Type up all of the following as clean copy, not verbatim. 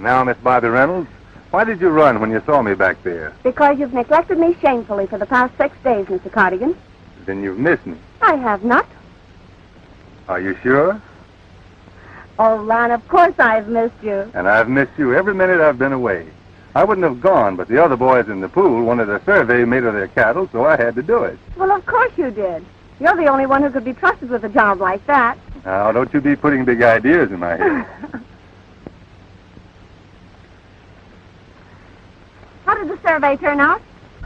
Now, Miss Bobby Reynolds, why did you run when you saw me back there? Because you've neglected me shamefully for the past 6 days, Mr. Cardigan. Then you've missed me. I have not. Are you sure? Oh, Lon, of course I've missed you. And I've missed you every minute I've been away. I wouldn't have gone, but the other boys in the pool wanted a survey made of their cattle, so I had to do it. Well, of course you did. You're the only one who could be trusted with a job like that. Now, don't you be putting big ideas in my head. How did the survey turn out?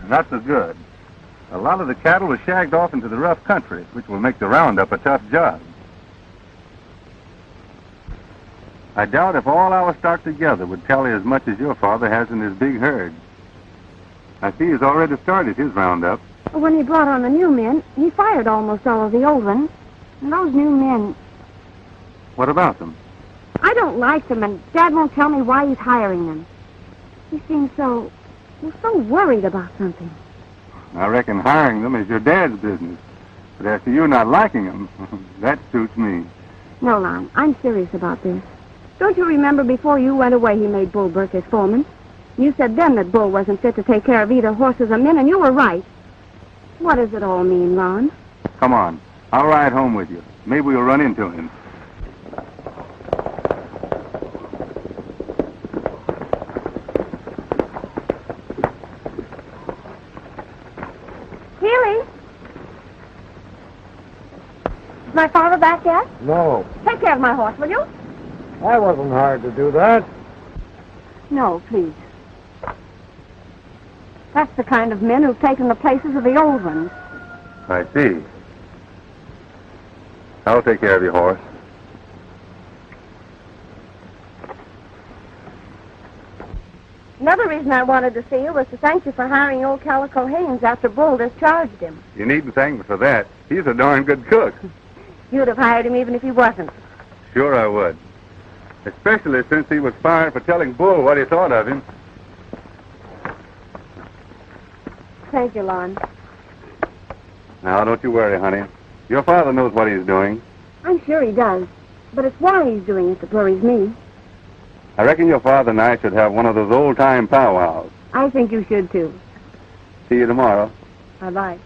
Not so good. A lot of the cattle were shagged off into the rough country, which will make the roundup a tough job. I doubt if all our stock together would tally as much as your father has in his big herd. I see he's already started his roundup. When he brought on the new men, he fired almost all of the old ones. And those new men... What about them? I don't like them, and Dad won't tell me why he's hiring them. He seems so worried about something. I reckon hiring them is your dad's business. But as to you not liking them, that suits me. No, Lon, I'm serious about this. Don't you remember before you went away he made Bull Burke his foreman? You said then that Bull wasn't fit to take care of either horses or men, and you were right. What does it all mean, Lon? Come on. I'll ride home with you. Maybe we'll run into him. Healy? Is my father back yet? No, Take care of my horse, will you? I wasn't hired to do that. No, please. That's the kind of men who've taken the places of the old ones. I see. I'll take care of your horse. Another reason I wanted to see you was to thank you for hiring old Calico Haynes after Bull discharged him. You needn't thank me for that. He's a darn good cook. You'd have hired him even if he wasn't. Sure I would. Especially since he was fired for telling Bull what he thought of him. Thank you, Lon. Now, don't you worry, honey. Your father knows what he's doing. I'm sure he does. But it's why he's doing it that worries me. I reckon your father and I should have one of those old-time powwows. I think you should, too. See you tomorrow. I'd like.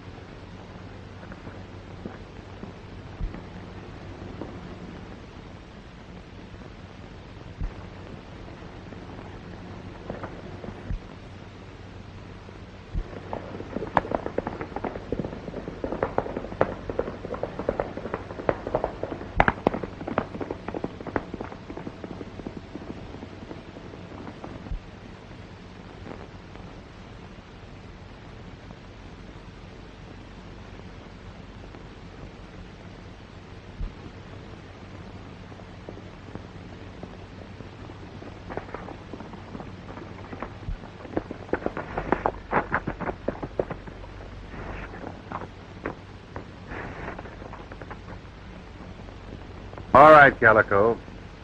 All right, Calico.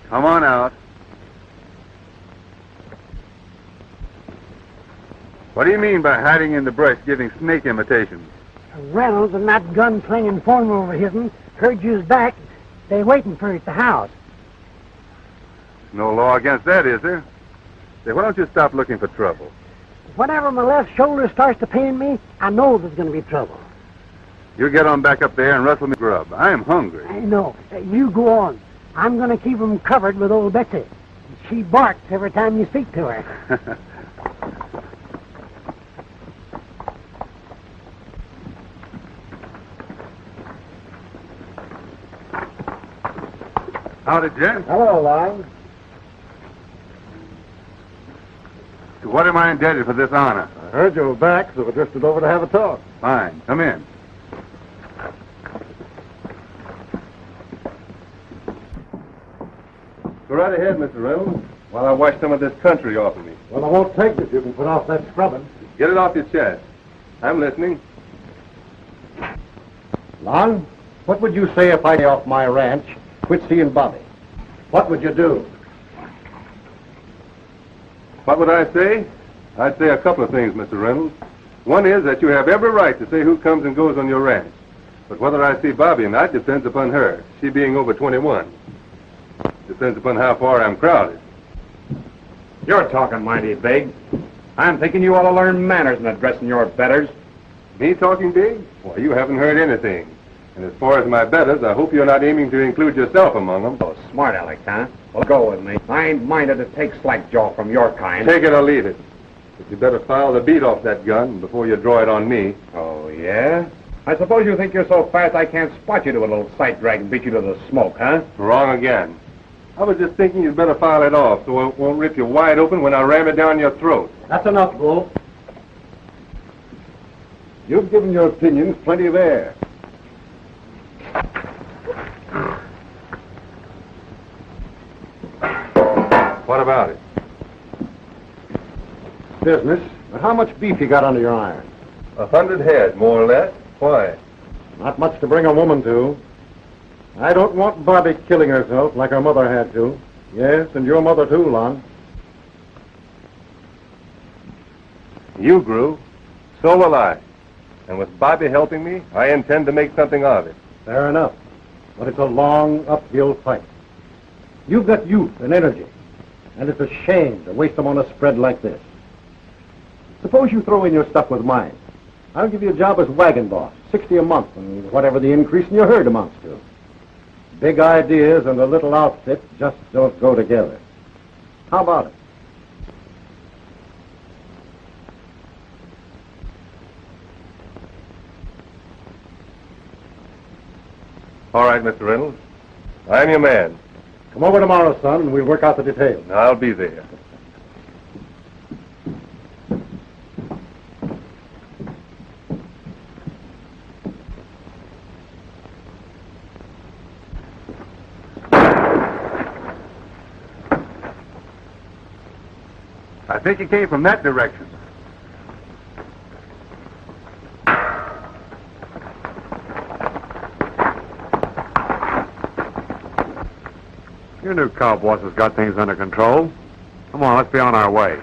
Come on out. What do you mean by hiding in the brush giving snake imitations? Reynolds and that gun-slinging foreman over his'n heard you's back. They waiting for you at the house. No law against that, is there? Say, why don't you stop looking for trouble? Whenever my left shoulder starts to pain me, I know there's going to be trouble. You get on back up there and rustle me grub. I am hungry. I know. You go on. I'm going to keep 'em covered with old Betsy. She barks every time you speak to her. Howdy, Jen. Hello, Lon. To what am I indebted for this honor? I heard you were back, so we drifted over to have a talk. Fine. Come in. Go right ahead, Mr. Reynolds, while I wash some of this country off of me. Well, I won't take it if you can put off that scrubbing. Get it off your chest. I'm listening. Lon, what would you say if I off my ranch, quit seeing Bobby? What would you do? What would I say? I'd say a couple of things, Mr. Reynolds. One is that you have every right to say who comes and goes on your ranch. But whether I see Bobby or not depends upon her, she being over 21. Depends upon how far I'm crowded. You're talking mighty big. I'm thinking you ought to learn manners in addressing your betters. Me talking big? Well, you haven't heard anything. And as far as my betters, I hope you're not aiming to include yourself among them. Oh, smart Alex, huh? Well, go with me. I ain't minded to take slackjaw from your kind. Take it or leave it. But you better file the beat off that gun before you draw it on me. Oh, yeah? I suppose you think you're so fast I can't spot you to a little sight drag and beat you to the smoke, huh? Wrong again. I was just thinking you'd better file it off so it won't rip you wide open when I ram it down your throat. That's enough, Bull. You've given your opinions plenty of air. What about it? Business. But how much beef you got under your iron? 100 head, more or less. Why? Not much to bring a woman to. I don't want Bobby killing herself like her mother had to. Yes, and your mother too, Lon. You grew. So will I. And with Bobby helping me, I intend to make something of it. Fair enough. But it's a long uphill fight. You've got youth and energy. And it's a shame to waste them on a spread like this. Suppose you throw in your stuff with mine. I'll give you a job as wagon boss, 60 a month, and whatever the increase in your herd amounts to. Big ideas and a little outfit just don't go together. How about it? All right, Mr. Reynolds. I'm your man. Come over tomorrow, son, and we'll work out the details. I'll be there. I think it came from that direction. Your new cowboss has got things under control. Come on, let's be on our way.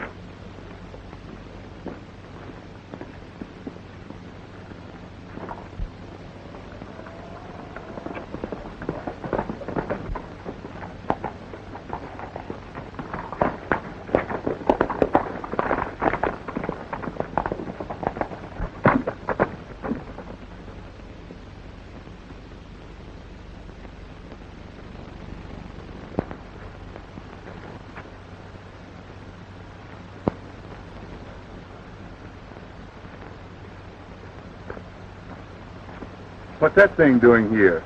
What's that thing doing here?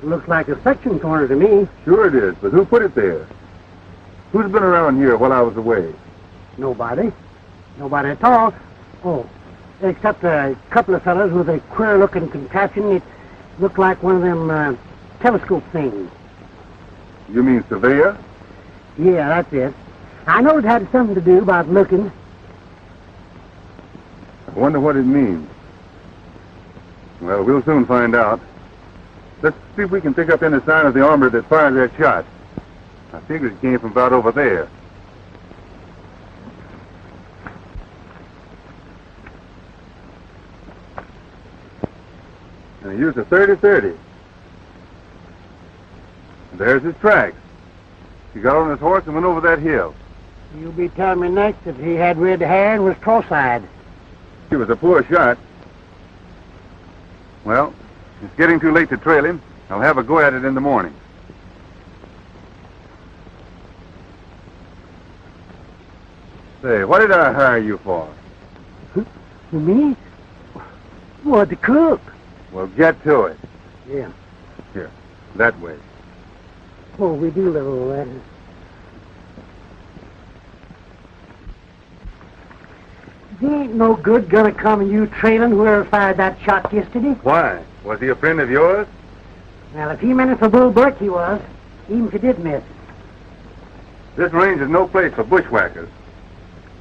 Looks like a section corner to me. Sure it is, but who put it there? Who's been around here while I was away? Nobody. Nobody at all. Oh, except a couple of fellows with a queer-looking contraption. It looked like one of them telescope things. You mean surveyor? Yeah, that's it. I know it had something to do about looking. I wonder what it means. Well, we'll soon find out. Let's see if we can pick up any sign of the armor that fired that shot. I figure it came from about over there. And he used a 30-30. There's his tracks. He got on his horse and went over that hill. You'll be telling me next that he had red hair and was cross-eyed. He was a poor shot. Well, it's getting too late to trail him. I'll have a go at it in the morning. Say, what did I hire you for? Me? What, the cook? Well, get to it. Yeah. Here, that way. Oh, we do live over there. There ain't no good gonna come you trailing whoever fired that shot yesterday. Why? Was he a friend of yours? Well, if he meant it for Bull Bert, he was. Even if he did miss. This range is no place for bushwhackers.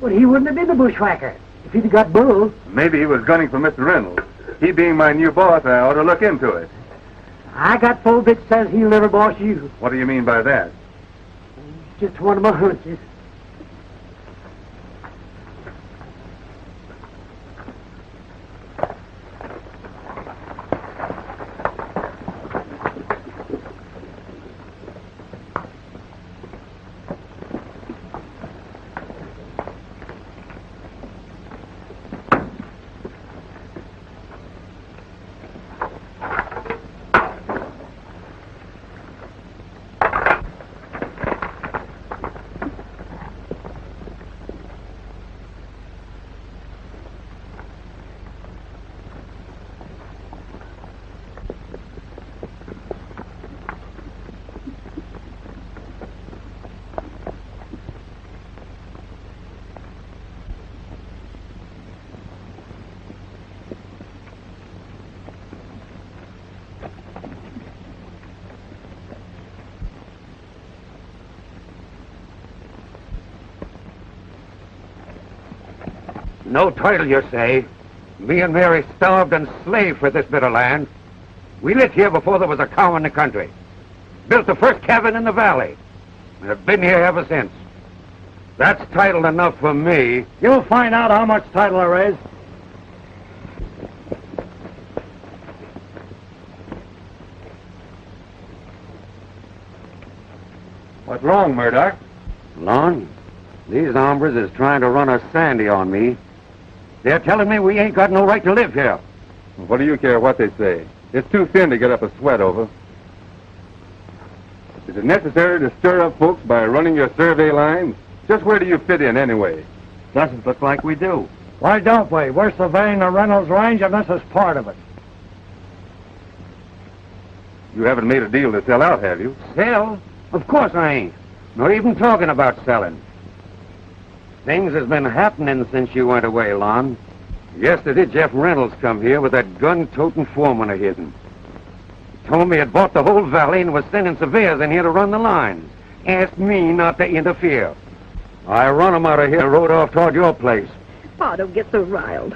Well, he wouldn't have been the bushwhacker if he'd have got Bull. Maybe he was gunning for Mr. Reynolds. He being my new boss, I ought to look into it. I got full bitch says he'll never boss you. What do you mean by that? Just one of my hunches. No title, you say? Me and Mary starved and slaved for this bit of land. We lived here before there was a cow in the country. Built the first cabin in the valley. And have been here ever since. That's title enough for me. You'll find out how much title there is. What's wrong, Murdoch? Lon, these hombres is trying to run a sandy on me. They're telling me we ain't got no right to live here. What do you care what they say? It's too thin to get up a sweat over. Is it necessary to stir up folks by running your survey lines? Just where do you fit in, anyway? Doesn't look like we do. Why don't we? We're surveying the Reynolds Range, and this is part of it. You haven't made a deal to sell out, have you? Sell? Of course I ain't. Not even talking about selling. Things has been happening since you went away, Lon. Yesterday, Jeff Reynolds come here with that gun-toting foreman of hidden. He told me he'd bought the whole valley and was sending surveyors in here to run the lines. Asked me not to interfere. I run him out of here and rode off toward your place. Pa, don't get so riled.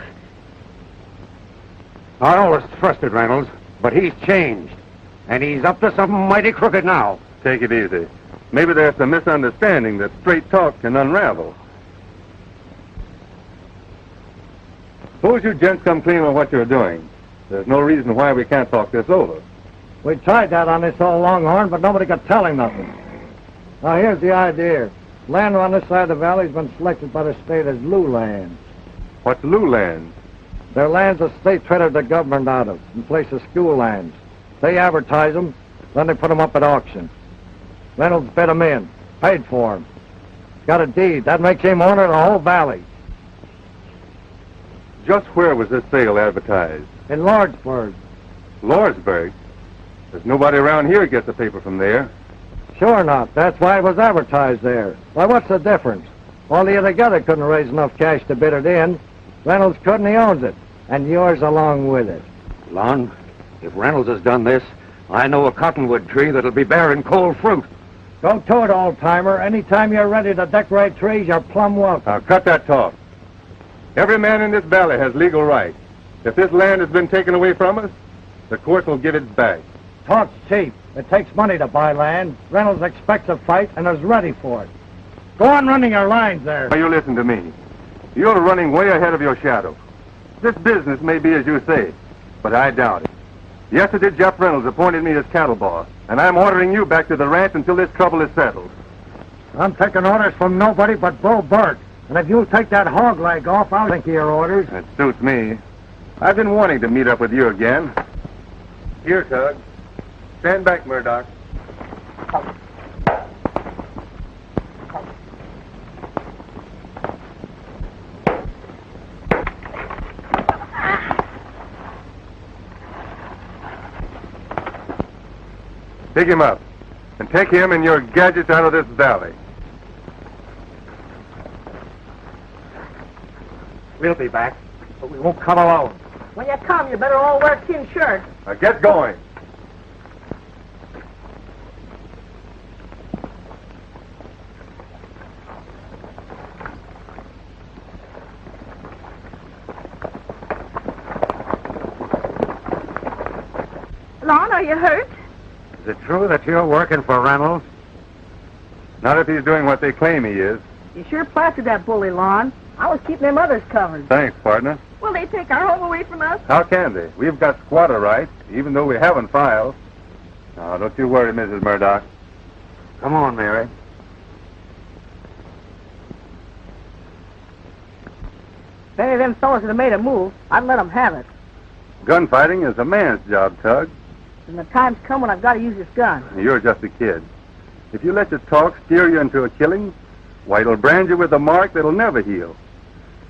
I always trusted Reynolds, but he's changed. And he's up to something mighty crooked now. Take it easy. Maybe there's some misunderstanding that straight talk can unravel. Suppose you gents come clean on what you're doing. There's no reason why we can't talk this over. We tried that on this old Longhorn, but nobody could tell him nothing. Now, here's the idea. Land on this side of the valley's been selected by the state as Lou lands. What's Lou land? They're lands the state traded the government out of, in place of school lands. They advertise them, then they put them up at auction. Reynolds bid them in, paid for them. Got a deed. That makes him owner of the whole valley. Just where was this sale advertised? In Lordsburg. Lordsburg? There's nobody around here gets a paper from there. Sure not. That's why it was advertised there. Why, what's the difference? All of you together couldn't raise enough cash to bid it in. Reynolds couldn't, he owns it. And yours along with it. Lon, if Reynolds has done this, I know a cottonwood tree that'll be bearing cold fruit. Go to it, old-timer. Anytime you're ready to decorate trees, you're plumb welcome. Now, cut that talk. Every man in this valley has legal rights. If this land has been taken away from us, the court will give it back. Talk's cheap. It takes money to buy land. Reynolds expects a fight and is ready for it. Go on running your lines there. Now, you listen to me. You're running way ahead of your shadow. This business may be as you say, but I doubt it. Yesterday, Jeff Reynolds appointed me as cattle boss, and I'm ordering you back to the ranch until this trouble is settled. I'm taking orders from nobody but Bull Bert. And if you'll take that hog leg off, I'll think of your orders. That suits me. I've been wanting to meet up with you again. Here, Tug. Stand back, Murdoch. Pick him up, and take him and your gadgets out of this valley. We'll be back, but we won't come alone. When you come, you better all wear tin shirts. Now get going. Lon, are you hurt? Is it true that you're working for Reynolds? Not if he's doing what they claim he is. You sure plastered that bully, Lon. I was keeping them others covered. Thanks, partner. Will they take our home away from us? How can they? We've got squatter rights, even though we haven't filed. Now, don't you worry, Mrs. Murdoch. Come on, Mary. If any of them fellas had made a move, I'd let them have it. Gunfighting is a man's job, Tug. And the time's come when I've got to use this gun. You're just a kid. If you let your talk steer you into a killing, why, it'll brand you with a mark that'll never heal.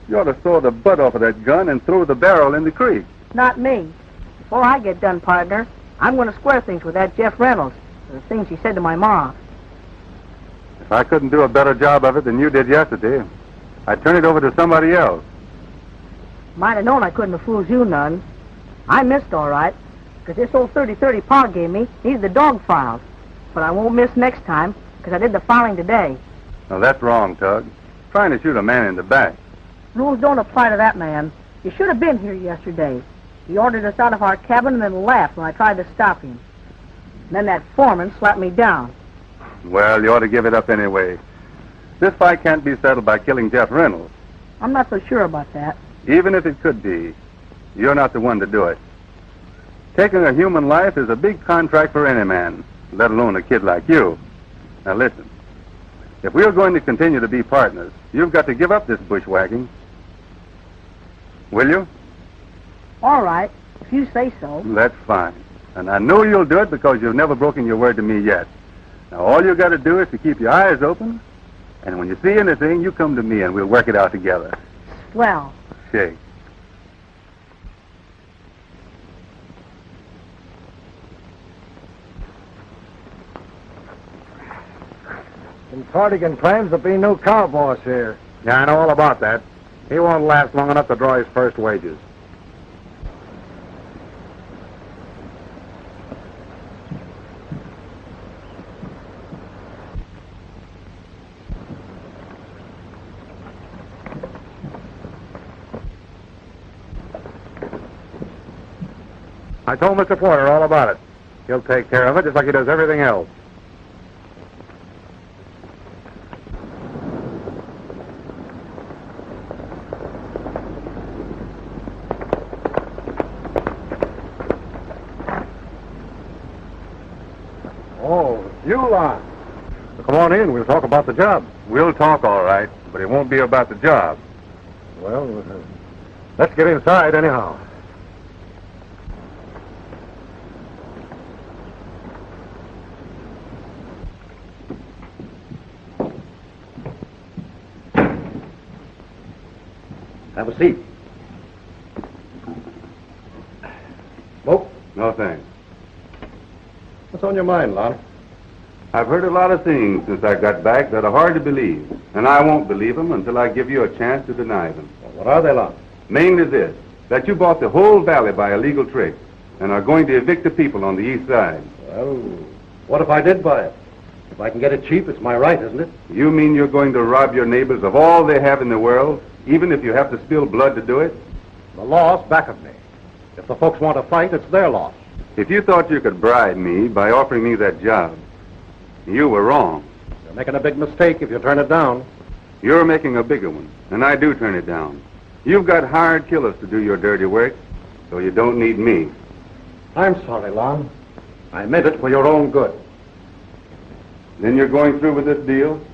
You ought to saw the butt off of that gun and throw the barrel in the creek. Not me. Before I get done, partner, I'm going to square things with that Jeff Reynolds for the things he said to my ma. If I couldn't do a better job of it than you did yesterday, I'd turn it over to somebody else. Might have known I couldn't have fooled you none. I missed all right, because this old 30-30 Pa gave me needs the dog files. But I won't miss next time, 'cause I did the filing today. Now, that's wrong, Tug. Trying to shoot a man in the back. If I couldn't do a better job of it than you did yesterday, I'd turn it over to somebody else. Might have known I couldn't have fooled you none. I missed all right, because this old 30-30 Pa gave me needs the dog files. But I won't miss next time, 'cause I did the filing today. Now, that's wrong, Tug. Trying to shoot a man in the back. Rules don't apply to that man. You should have been here yesterday. He ordered us out of our cabin and then laughed when I tried to stop him. And then that foreman slapped me down. Well, you ought to give it up anyway. This fight can't be settled by killing Jeff Reynolds. I'm not so sure about that. Even if it could be, you're not the one to do it. Taking a human life is a big contract for any man, let alone a kid like you. Now listen, if we're going to continue to be partners, you've got to give up this bushwhacking. Will you? All right, if you say so. That's fine. And I know you'll do it because you've never broken your word to me yet. Now all you got to do is to keep your eyes open, and when you see anything, you come to me and we'll work it out together. Well. Shake. In Cardigan claims there'll be no cow boss here. Yeah, I know all about that. He won't last long enough to draw his first wages. I told Mr. Porter all about it. He'll take care of it just like he does everything else. Oh, you lot. Come on in. We'll talk about the job. We'll talk all right, but it won't be about the job. Well, let's get inside anyhow. Have a seat. Smoke? No thanks. What's on your mind, Lon? I've heard a lot of things since I got back that are hard to believe, and I won't believe them until I give you a chance to deny them. Well, what are they, Lon? Mainly this, that you bought the whole valley by illegal trick and are going to evict the people on the east side. Well, what if I did buy it? If I can get it cheap, it's my right, isn't it? You mean you're going to rob your neighbors of all they have in the world, even if you have to spill blood to do it? The law's back of me. If the folks want to fight, it's their loss. If you thought you could bribe me by offering me that job, you were wrong. You're making a big mistake if you turn it down. You're making a bigger one, and I do turn it down. You've got hired killers to do your dirty work, so you don't need me. I'm sorry, Lon. I meant it for your own good. Then you're going through with this deal?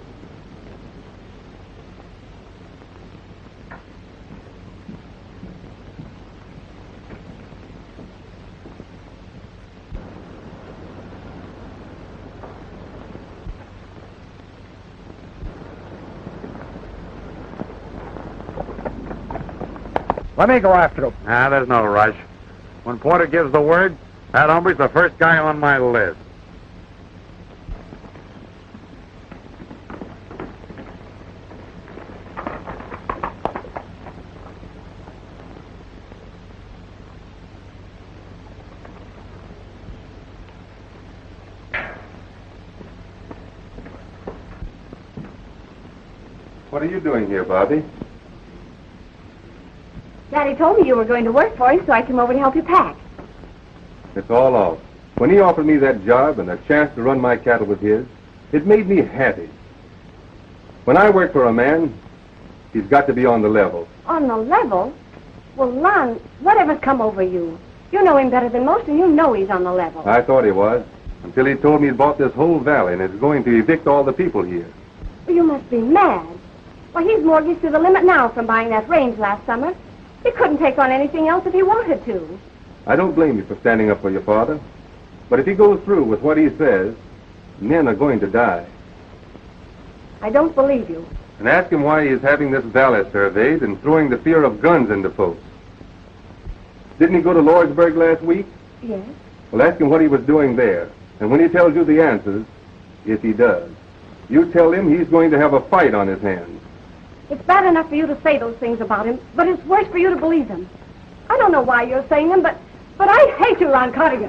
Let me go after him. There's no rush. When Porter gives the word, that hombre's the first guy on my list. What are you doing here, Bobby? Daddy told me you were going to work for him, so I came over to help you pack. It's all off. When he offered me that job and a chance to run my cattle with his, it made me happy. When I work for a man, he's got to be on the level. On the level? Well, Lon, whatever's come over you? You know him better than most, and you know he's on the level. I thought he was, until he told me he'd bought this whole valley and is going to evict all the people here. Well, you must be mad. Why, he's mortgaged to the limit now from buying that range last summer. He couldn't take on anything else if he wanted to. I don't blame you for standing up for your father. But if he goes through with what he says, men are going to die. I don't believe you. And ask him why he is having this valley surveyed and throwing the fear of guns into folks. Didn't he go to Lordsburg last week? Yes. Well, ask him what he was doing there. And when he tells you the answers, if he does, you tell him he's going to have a fight on his hands. It's bad enough for you to say those things about him, but it's worse for you to believe them. I don't know why you're saying them, but I hate you, Ron Cardigan.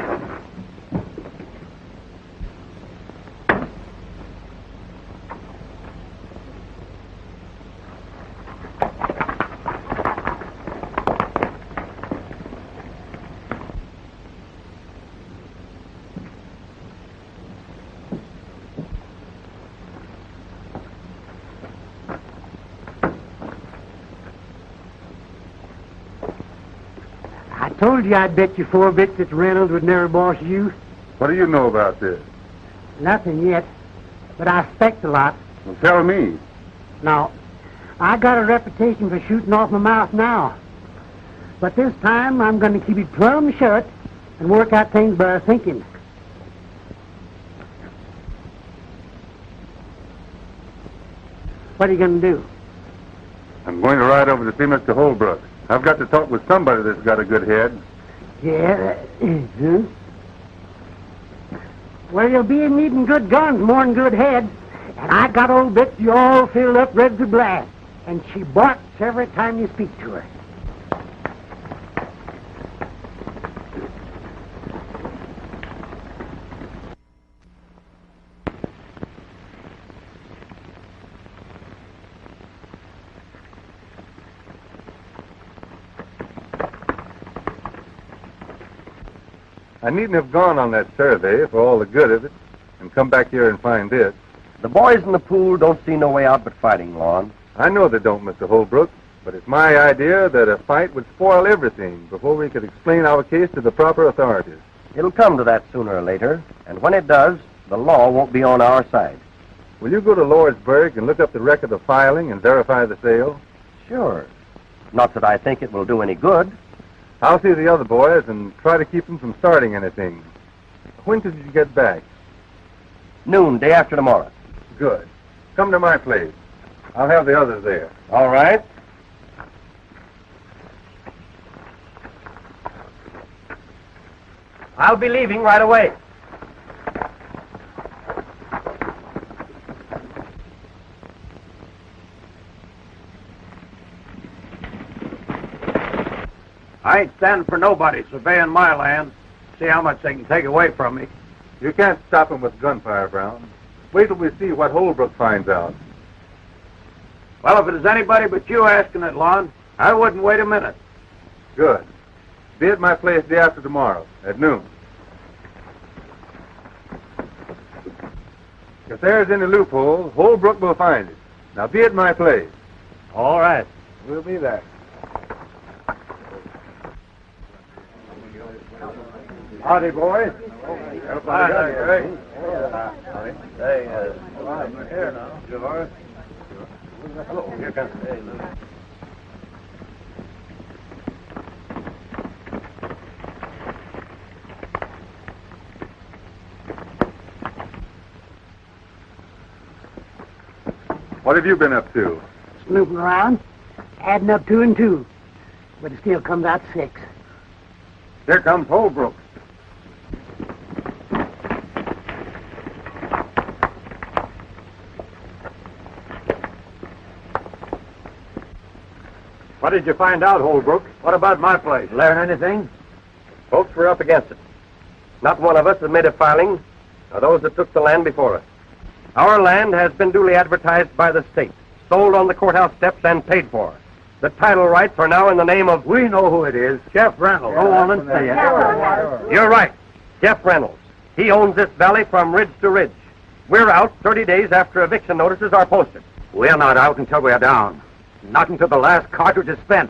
told you I'd bet you 4 bits that Reynolds would never boss you. What do you know about this? Nothing yet, but I expect a lot. Well, tell me. Now, I got a reputation for shooting off my mouth now. But this time, I'm going to keep it plumb shut and work out things by thinking. What are you going to do? I'm going to ride over to see Mr. Holbrook. I've got to talk with somebody that's got a good head. Yeah, Well, you'll be needing good guns more than good heads. And I got old Betsy all filled up ready to blast. And she barks every time you speak to her. I needn't have gone on that survey for all the good of it and come back here and find this. The boys in the pool don't see no way out but fighting, Lon. I know they don't, Mr. Holbrook, but it's my idea that a fight would spoil everything before we could explain our case to the proper authorities. It'll come to that sooner or later, and when it does, the law won't be on our side. Will you go to Lordsburg and look up the record of filing and verify the sale? Sure. Not that I think it will do any good. I'll see the other boys and try to keep them from starting anything. When could you get back? Noon, day after tomorrow. Good. Come to my place. I'll have the others there. All right. I'll be leaving right away. I ain't standing for nobody surveying my land. See how much they can take away from me. You can't stop them with gunfire, Brown. Wait till we see what Holbrook finds out. Well, if it is anybody but you asking it, Lon, I wouldn't wait a minute. Good. Be at my place day after tomorrow, at noon. If there's any loophole, Holbrook will find it. Now be at my place. All right. We'll be there. Howdy, boys. What have you been up to? Snooping around, adding up 2 and 2. But it still comes out 6. Here comes Holbrook. What did you find out, Holbrook? What about my place? Learn anything? Folks were up against it. Not one of us has made a filing, or those that took the land before us. Our land has been duly advertised by the state, sold on the courthouse steps, and paid for. The title rights are now in the name of... We know who it is. Jeff Reynolds. Go on and say it. You're right. Jeff Reynolds. He owns this valley from ridge to ridge. We're out 30 days after eviction notices are posted. We're not out until we're down. Not until the last cartridge is spent,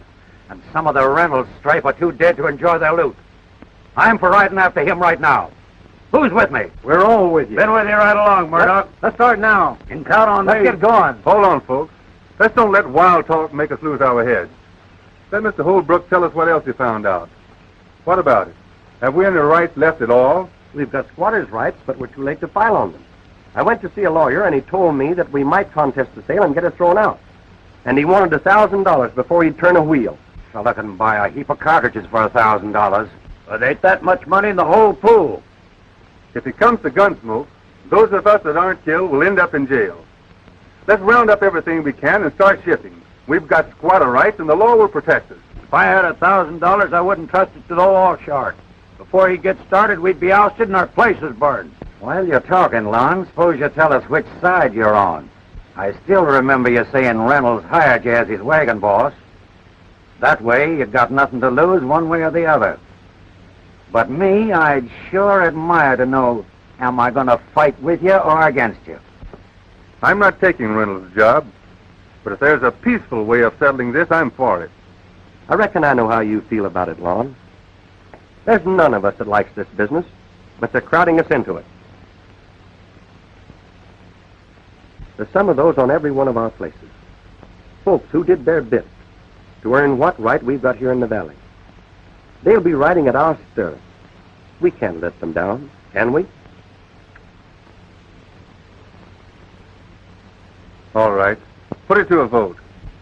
and some of the Reynolds stripe are too dead to enjoy their loot. I'm for riding after him right now. Who's with me? We're all with you. Been with you right along, Murdoch. Let's start now. You can count on Let's me. get going. Hold on, folks. Let's don't let wild talk make us lose our heads. Let Mr. Holbrook tell us what else he found out. What about it? Have we any rights left at all? We've got squatters' rights, but we're too late to file on them. I went to see a lawyer, and he told me that we might contest the sale and get it thrown out. And he wanted $1,000 before he'd turn a wheel. Fella can buy a heap of cartridges for $1,000. But ain't that much money in the whole pool. If it comes to gunsmoke, those of us that aren't killed will end up in jail. Let's round up everything we can and start shipping. We've got squatter rights, and the law will protect us. If I had $1,000, I wouldn't trust it to the law shark. Before he gets started, we'd be ousted and our places burned. While you're talking, Lon, suppose you tell us which side you're on. I still remember you saying Reynolds hired you as his wagon boss. That way, you got nothing to lose one way or the other. But me, I'd sure admire to know, am I going to fight with you or against you? I'm not taking Reynolds' job, but if there's a peaceful way of settling this, I'm for it. I reckon I know how you feel about it, Lon. There's none of us that likes this business, but they're crowding us into it. There's some of those on every one of our places. Folks who did their bit to earn what right we've got here in the valley. They'll be riding at our stirrup. We can't let them down, can we? All right. Put it to a vote.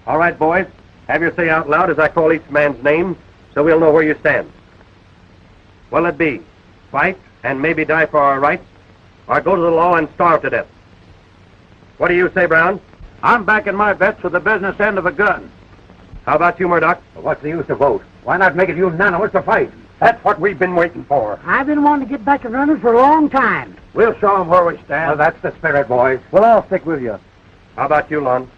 All right, boys. Have your say out loud as I call each man's name, so we'll know where you stand. What'll it be? Fight and maybe die for our rights, or go to the law and starve to death? What do you say, Brown? I'm backing my bets with the business end of a gun. How about you, Murdoch? What's the use to vote? Why not make it unanimous to fight? That's what we've been waiting for. I've been wanting to get back to running for a long time. We'll show them where we stand. Well, that's the spirit, boys. Well, I'll stick with you. How about you, Lon?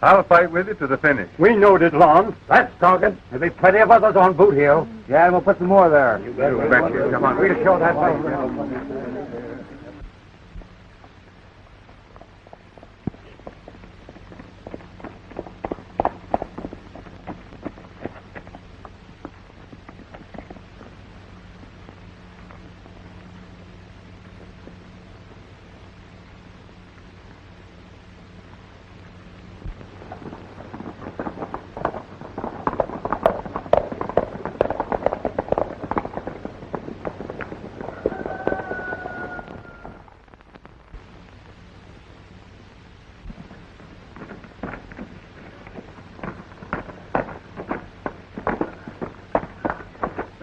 I'll fight with you to the finish. We knowed it, Lon. That's talking. There'll be plenty of others on Boothill. Yeah, and we'll put some more there. You betcha. Come on. We'll show that fight.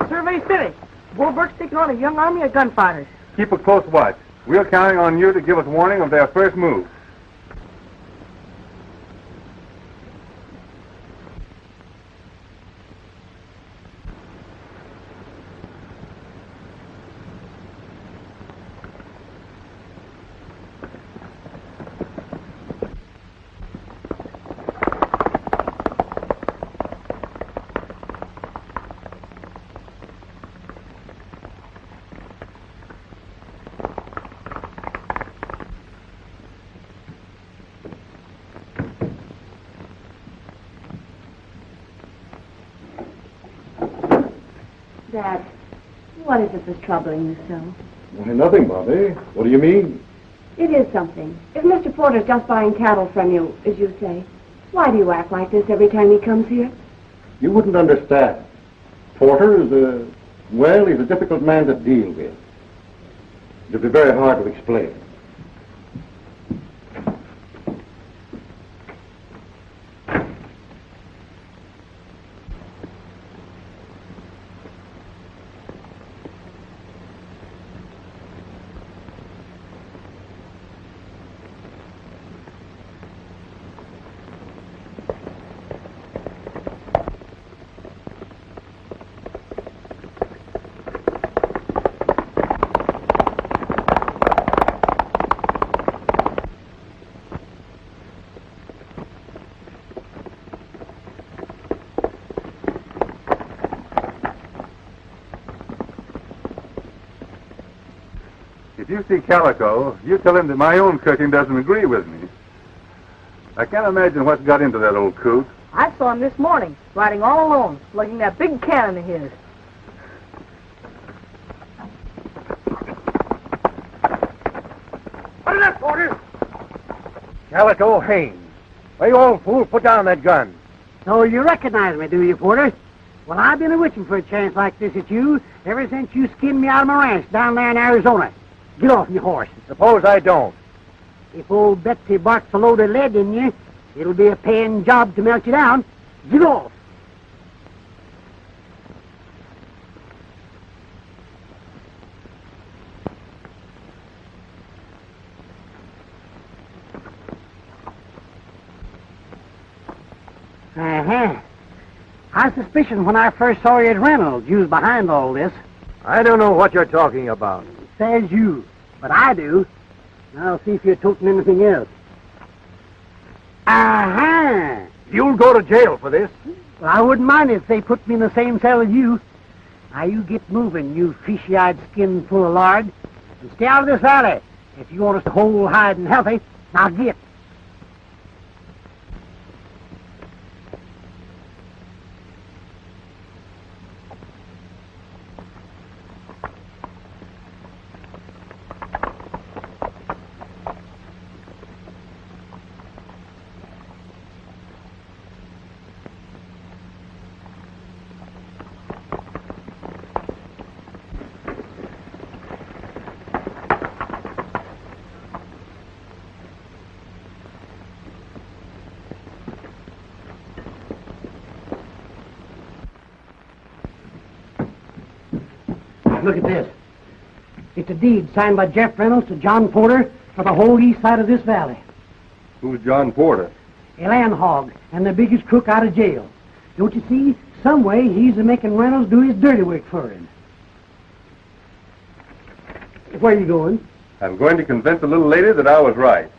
Survey's finished. Bull Bert's taking on a young army of gunfighters. Keep a close watch. We're counting on you to give us warning of their first move. Dad, what is it that's troubling you so? Why, nothing, Bobby. What do you mean? It is something. If Mr. Porter's just buying cattle from you, as you say, why do you act like this every time he comes here? You wouldn't understand. Porter is well, he's a difficult man to deal with. It'd be very hard to explain. If you see Calico, you tell him that my own cooking doesn't agree with me. I can't imagine what's got into that old coot. I saw him this morning, riding all alone, lugging that big cannon of his. What is that, Porter? Calico Haines. Hey, you old fool, put down that gun. So you recognize me, do you, Porter? Well, I've been a-wishing for a chance like this at you ever since you skinned me out of my ranch down there in Arizona. Get off your horse. Suppose I don't. If old Betsy barks a load of lead in you, it'll be a paying job to melt you down. Get off. Uh-huh. I suspicion when I first saw you at Reynolds, you was behind all this. I don't know what you're talking about. Says you, but I do. I'll see if you're toting anything else. Uh-huh. You'll go to jail for this. Well, I wouldn't mind if they put me in the same cell as you. Now, you get moving, you fishy-eyed skin full of lard. And stay out of this valley if you want us to whole, hide, and healthy. Now, get. Look at this. It's a deed signed by Jeff Reynolds to John Porter for the whole east side of this valley. Who's John Porter? A land hog and the biggest crook out of jail. Don't you see? Some way he's making Reynolds do his dirty work for him. Where are you going? I'm going to convince the little lady that I was right.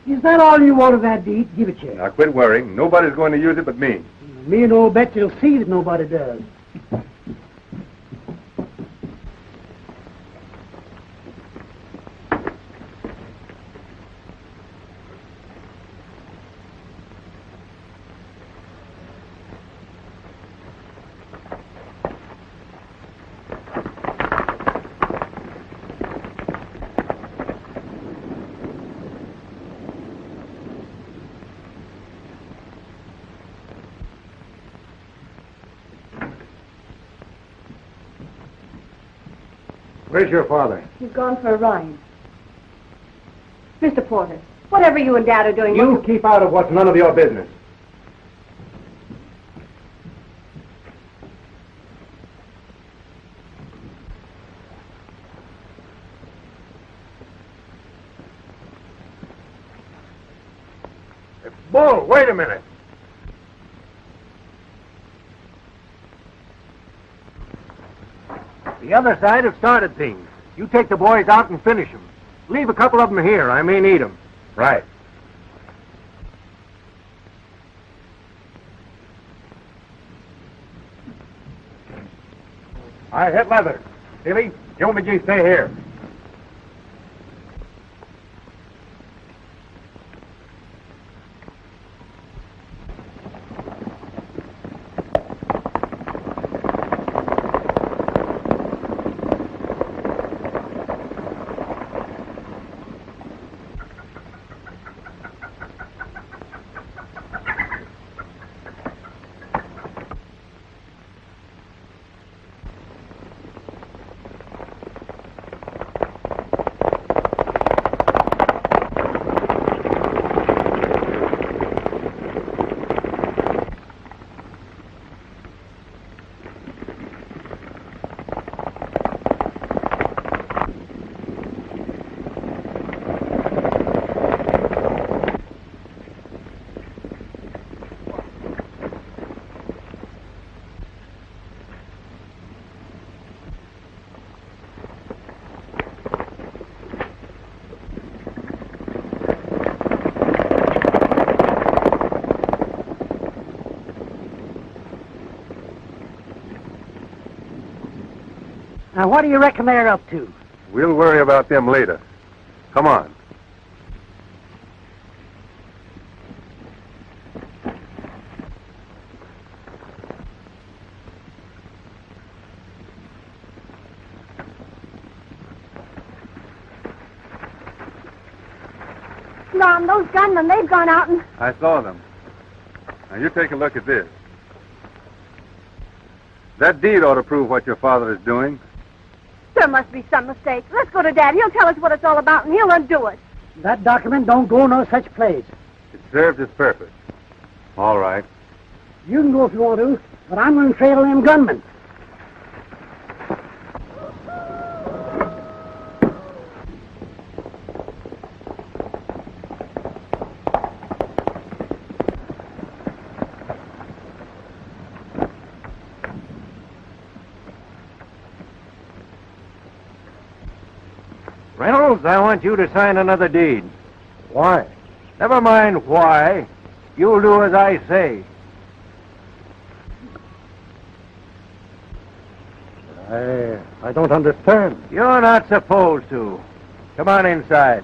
Is that all you want of that deed? Give it here. Now quit worrying. Nobody's going to use it but me. Me and old Betsy will see that nobody does. Where's your father? He's gone for a ride. Mr. Porter, whatever you and Dad are doing... You keep out of what's none of your business. Bull, wait a minute. The other side have started things. You take the boys out and finish them. Leave a couple of them here. I may need them. Right. I hit leather. Billy, you and McGee stay here. Now, what do you reckon they're up to? We'll worry about them later. Come on. Mom, those gunmen, they've gone out and... I saw them. Now you take a look at this. That deed ought to prove what your father is doing. There must be some mistake. Let's go to Dad. He'll tell us what it's all about, and he'll undo it. That document don't go no such place. It served its purpose. All right. You can go if you want to, but I'm going to trail them gunmen. Reynolds, I want you to sign another deed. Why? Never mind why. You'll do as I say. I don't understand. You're not supposed to. Come on inside.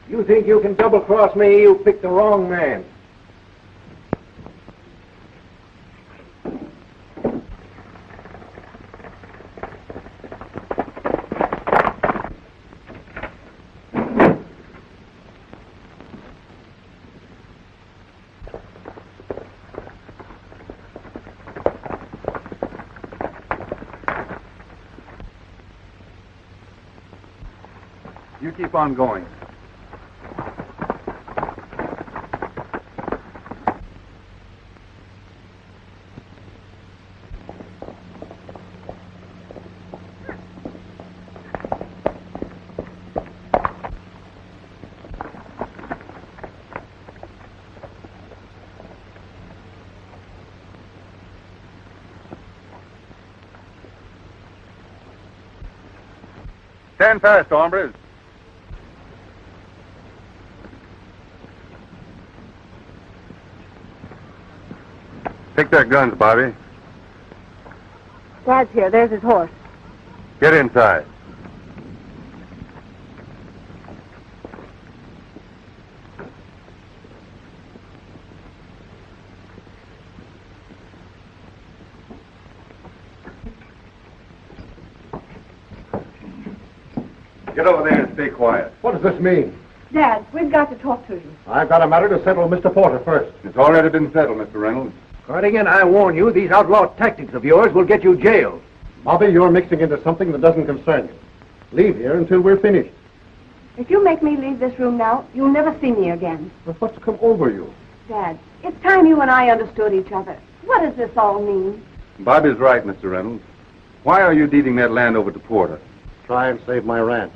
You think you can double-cross me? You picked the wrong man. You keep on going. Stand fast, hombres. Take their guns, Bobby. Dad's here. There's his horse. Get inside. Get over there and stay quiet. What does this mean? Dad, we've got to talk to you. I've got a matter to settle with Mr. Porter first. It's already been settled, Mr. Reynolds. Cardigan, I warn you, these outlaw tactics of yours will get you jailed. Bobby, you're mixing into something that doesn't concern you. Leave here until we're finished. If you make me leave this room now, you'll never see me again. But what's come over you? Dad, it's time you and I understood each other. What does this all mean? Bobby's right, Mr. Reynolds. Why are you deeding that land over to Porter? Try and save my ranch.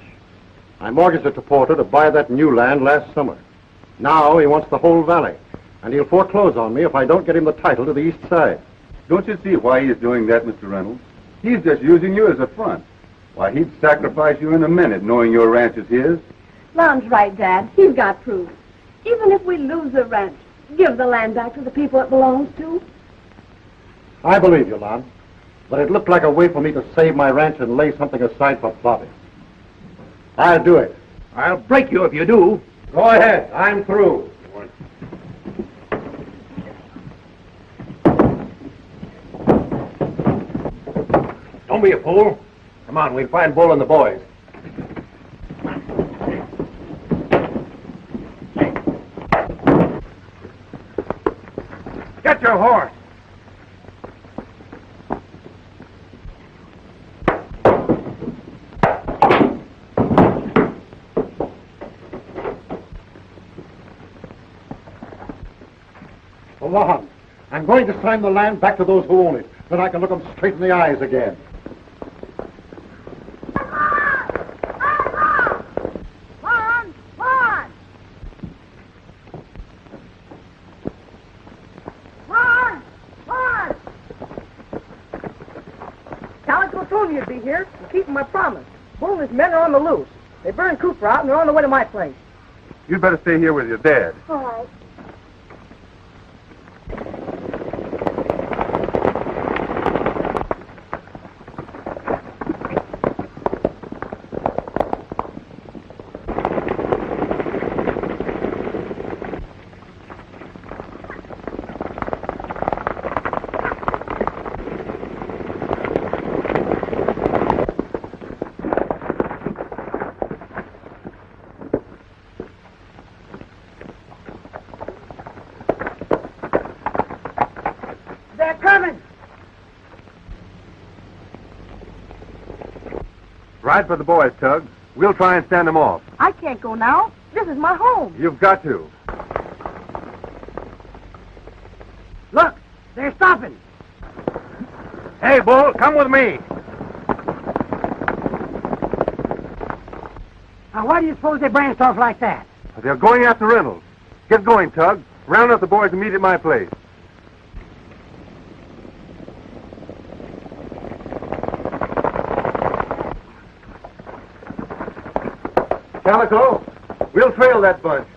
I mortgaged it to Porter to buy that new land last summer. Now he wants the whole valley, and he'll foreclose on me if I don't get him the title to the east side. Don't you see why he's doing that, Mr. Reynolds? He's just using you as a front. Why, he'd sacrifice you in a minute, knowing your ranch is his. Lon's right, Dad. He's got proof. Even if we lose the ranch, give the land back to the people it belongs to. I believe you, Lon. But it looked like a way for me to save my ranch and lay something aside for Bobby. I'll do it. I'll break you if you do. Go ahead. I'm through. Don't be a fool. Come on, we'll find Bull and the boys. Get your horse. Lon, I'm going to sign the land back to those who own it. Then I can look them straight in the eyes again. Calico told me you'd be here. I'm keeping my promise. Bull and his men are on the loose. They burned Cooper out and they're on the way to my place. You'd better stay here with your dad. All right. Ride for the boys, Tug. We'll try and stand them off. I can't go now. This is my home. You've got to. Look, they're stopping. Hey, Bull, come with me. Now, why do you suppose they branched off like that? They're going after Reynolds. Get going, Tug. Round up the boys and meet at my place. Calico, we'll trail that bunch.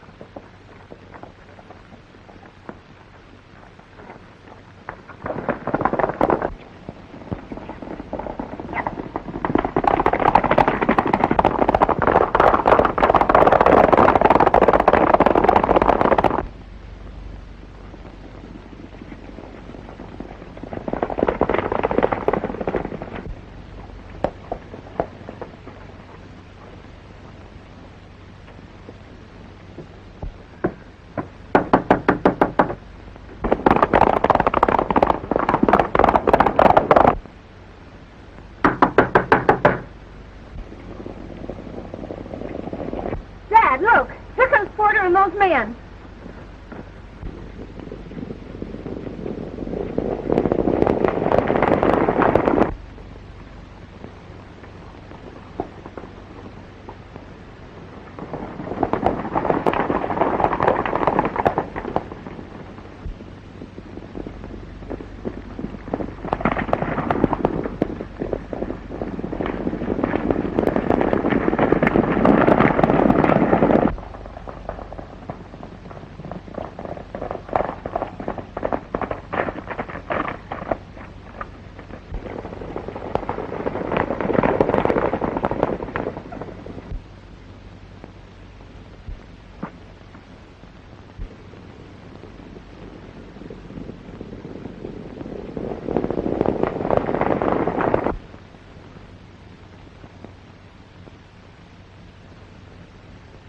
in.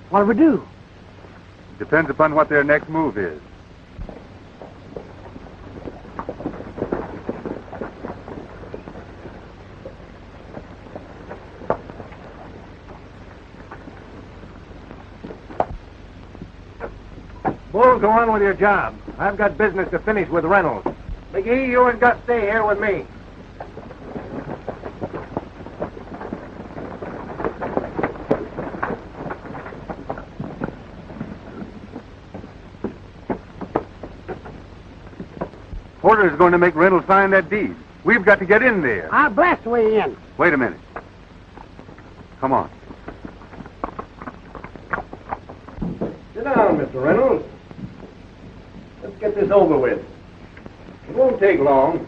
What do we do? Depends upon what their next move is. Bull, go on with your job. I've got business to finish with Reynolds. McGee, you and Gus stay here with me. Porter is going to make Reynolds sign that deed. We've got to get in there. I'll blast way in. Wait a minute. Come on. Sit down, Mr. Reynolds. Let's get this over with. It won't take long.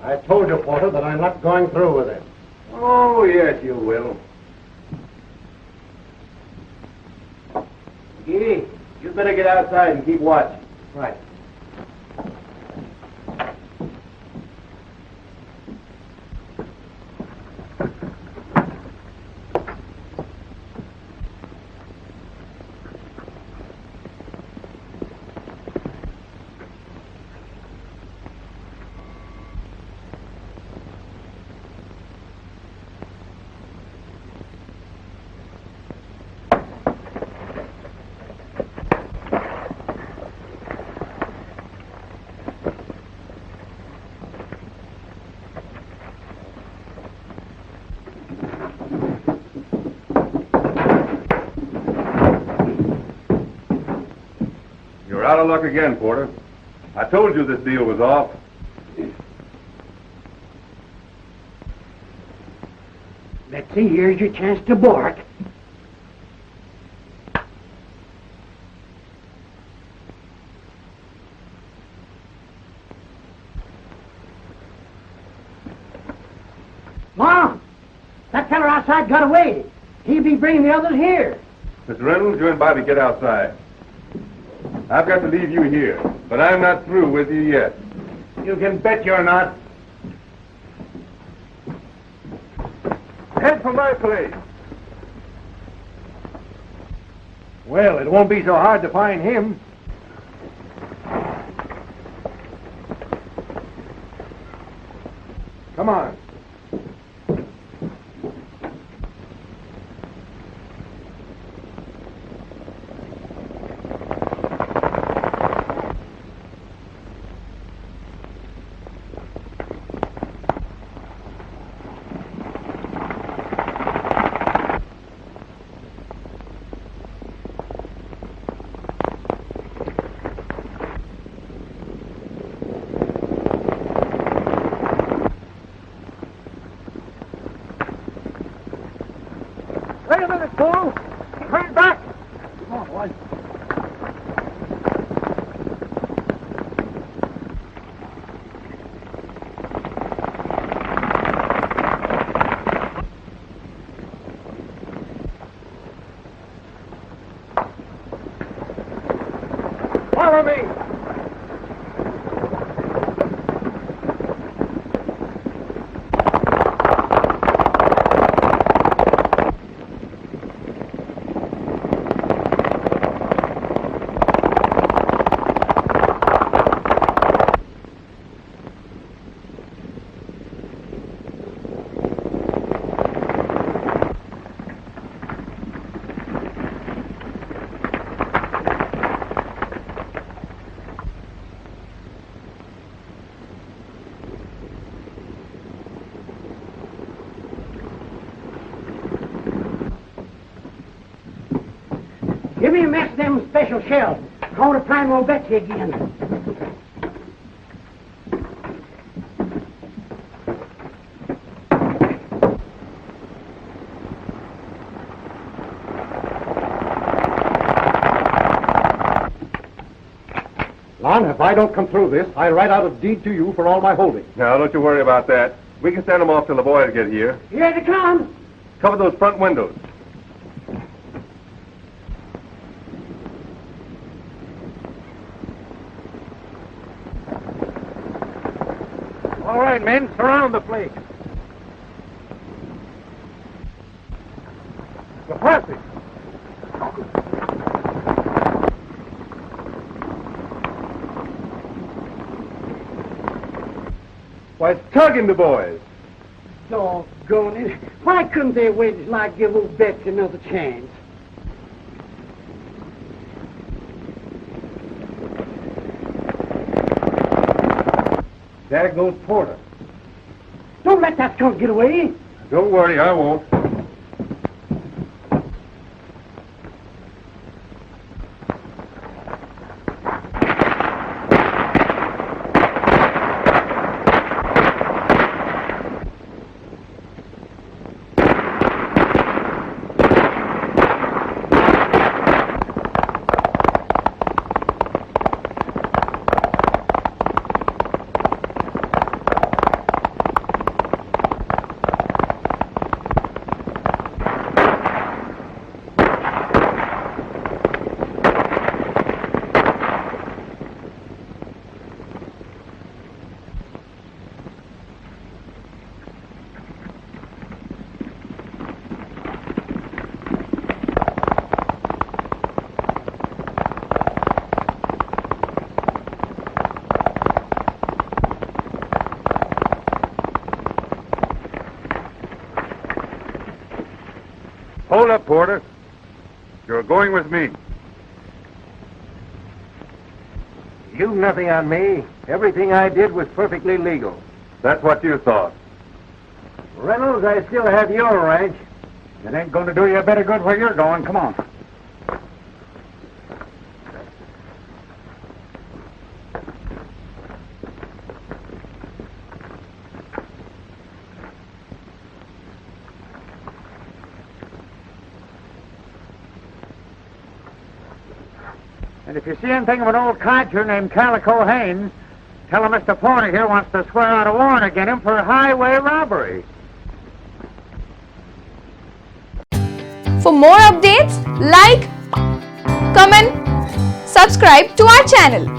I told you, Porter, that I'm not going through with it. Oh, yes, you will. McGee, you'd better get outside and keep watch. Right. You're out of luck again, Porter. I told you this deal was off. Let's see, here's your chance to bark. Mom! That feller outside got away. He'll be bringing the others here. Mr. Reynolds, you and Bobby get outside. I've got to leave you here, but I'm not through with you yet. You can bet you're not. Head for my place. Well, it won't be so hard to find him. Come on. Wait a minute, Bull. Turn back. Come on, boys. Follow me. Give me a mess of them special shells. Call to Primo Betsy again. Lon, if I don't come through this, I write out a deed to you for all my holdings. Now, don't you worry about that. We can send them off till the boys get here. Here they come. Cover those front windows. All right, men, surround the place. The passage. Why, it's tugging the boys. Doggone it. Why couldn't they wait until I give old Betsy another chance? There goes Porter. Don't let that skunk get away. Don't worry, I won't. Hold up, Porter. You're going with me. You've nothing on me. Everything I did was perfectly legal. That's what you thought. Reynolds, I still have your ranch. It ain't going to do you a bit of good where you're going. Come on. And if you see anything of an old codger named Calico Haynes, tell him Mr. Porter here wants to swear out a warrant against him for highway robbery. For more updates, like, comment, subscribe to our channel.